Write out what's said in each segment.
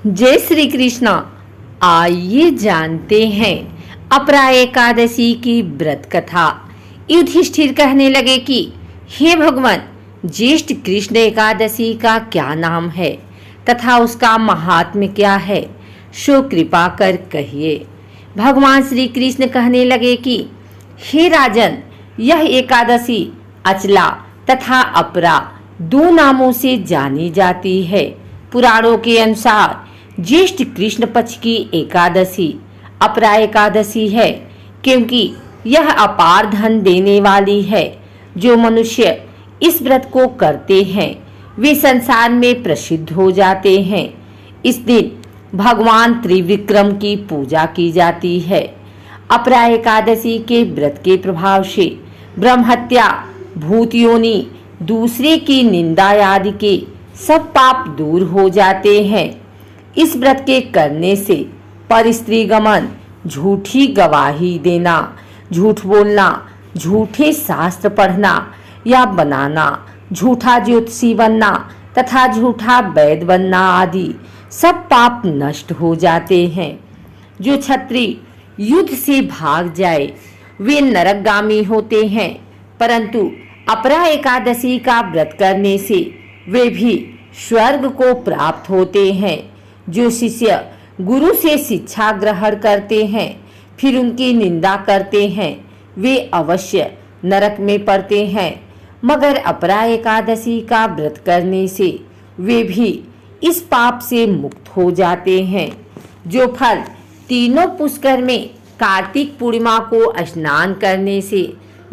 जय श्री कृष्णा। आइए जानते हैं अपरा एकादशी की व्रत कथा। युधिष्ठिर कहने लगे कि हे भगवान, ज्येष्ठ कृष्ण एकादशी का क्या नाम है तथा उसका महात्म्य क्या है, सो कृपा कर कहिए। भगवान श्री कृष्ण कहने लगे कि हे राजन, यह एकादशी अचला तथा अपरा दो नामों से जानी जाती है। पुराणों के अनुसार ज्येष्ठ कृष्ण पक्ष की एकादशी अपरा एकादशी है, क्योंकि यह अपार धन देने वाली है। जो मनुष्य इस व्रत को करते हैं वे संसार में प्रसिद्ध हो जाते हैं। इस दिन भगवान त्रिविक्रम की पूजा की जाती है। अपरा एकादशी के व्रत के प्रभाव से ब्रह्महत्या, भूत योनि, दूसरे की निंदा आदि के सब पाप दूर हो जाते हैं। इस व्रत के करने से पर स्त्री गमन, झूठी गवाही देना, झूठ बोलना, झूठे शास्त्र पढ़ना या बनाना, झूठा ज्योतिषी बनना तथा झूठा वैद्य बनना आदि सब पाप नष्ट हो जाते हैं। जो क्षत्रिय युद्ध से भाग जाए वे नरकगामी होते हैं, परंतु अपरा एकादशी का व्रत करने से वे भी स्वर्ग को प्राप्त होते हैं। जो शिष्य गुरु से शिक्षा ग्रहण करते हैं फिर उनकी निंदा करते हैं वे अवश्य नरक में पड़ते हैं, मगर अपरा एकादशी का व्रत करने से वे भी इस पाप से मुक्त हो जाते हैं। जो फल तीनों पुष्कर में कार्तिक पूर्णिमा को स्नान करने से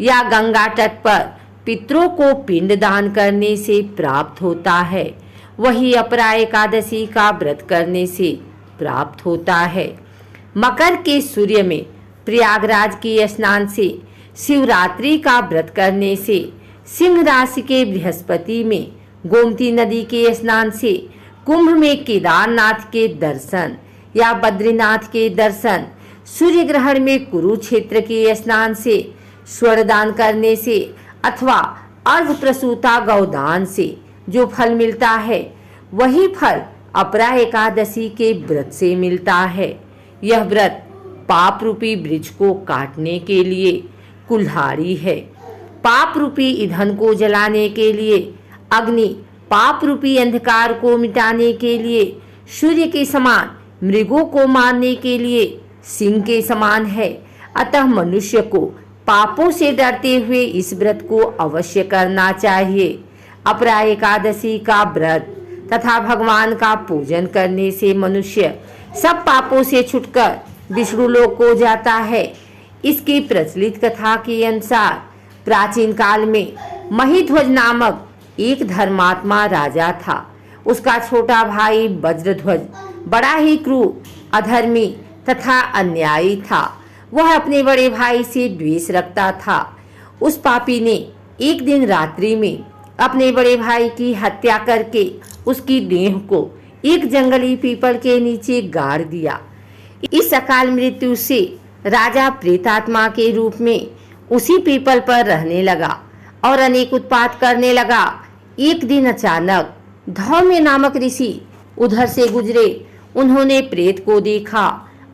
या गंगा तट पर पितरों को पिंड दान करने से प्राप्त होता है, वही अपरा एकादशी का व्रत करने से प्राप्त होता है। मकर के सूर्य में प्रयागराज के स्नान से, शिवरात्रि का व्रत करने से, सिंह राशि के बृहस्पति में गोमती नदी के स्नान से, कुंभ में केदारनाथ के दर्शन या बद्रीनाथ के दर्शन, सूर्य ग्रहण में कुरुक्षेत्र के स्नान से, स्वर्णदान करने से अथवा अर्ध प्रसूता गौदान से जो फल मिलता है वही फल अपरा एकादशी के व्रत से मिलता है। यह व्रत पाप रूपी वृक्ष को काटने के लिए कुल्हाड़ी है, पाप रूपी ईंधन को जलाने के लिए अग्नि, पाप रूपी अंधकार को मिटाने के लिए सूर्य के समान, मृगों को मारने के लिए सिंह के समान है। अतः मनुष्य को पापों से डरते हुए इस व्रत को अवश्य करना चाहिए। अपरा एकादशी का व्रत तथा भगवान का पूजन करने से मनुष्य सब पापों से छुटकर विष्णु लोक को जाता है। इसकी प्रचलित कथा के अनुसार प्राचीन काल में महिध्वज नामक एक धर्मात्मा राजा था। उसका छोटा भाई वज्रध्वज बड़ा ही क्रूर, अधर्मी तथा अन्यायी था। वह अपने बड़े भाई से द्वेष रखता था। उस पापी ने एक दिन रात्रि में अपने बड़े भाई की हत्या करके उसकी देह को एक जंगली पीपल के नीचे गाड़ दिया। इस अकाल मृत्यु से राजा प्रेतात्मा के रूप में उसी पीपल पर रहने लगा और अनेक उत्पात करने लगा। एक दिन अचानक धौम्य नामक ऋषि उधर से गुजरे। उन्होंने प्रेत को देखा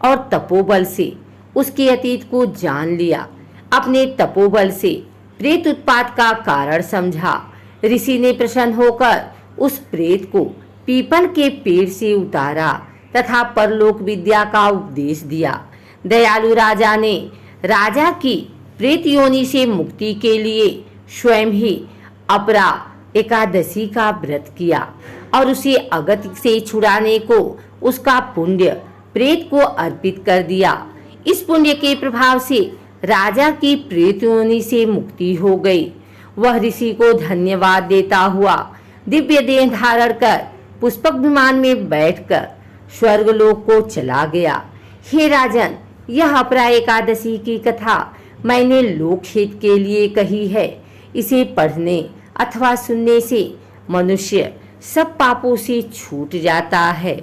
और तपोबल से उसके अतीत को जान लिया। अपने तपोबल से प्रेत उत्पात का कारण समझा। ऋषि ने प्रसन्न होकर उस प्रेत को पीपल के पेड़ से उतारा तथा परलोक विद्या का उपदेश दिया। दयालु राजा ने राजा की प्रेत योनि से मुक्ति के लिए स्वयं ही अपरा एकादशी का व्रत किया और उसे अगति से छुड़ाने को उसका पुण्य प्रेत को अर्पित कर दिया। इस पुण्य के प्रभाव से राजा की प्रेत योनि से मुक्ति हो गई। वह ऋषि को धन्यवाद देता हुआ दिव्य देह धारण कर पुष्पक विमान में बैठकर स्वर्गलोक को चला गया। हे राजन, यह अपरा एकादशी की कथा मैंने लोकहित के लिए कही है। इसे पढ़ने अथवा सुनने से मनुष्य सब पापों से छूट जाता है।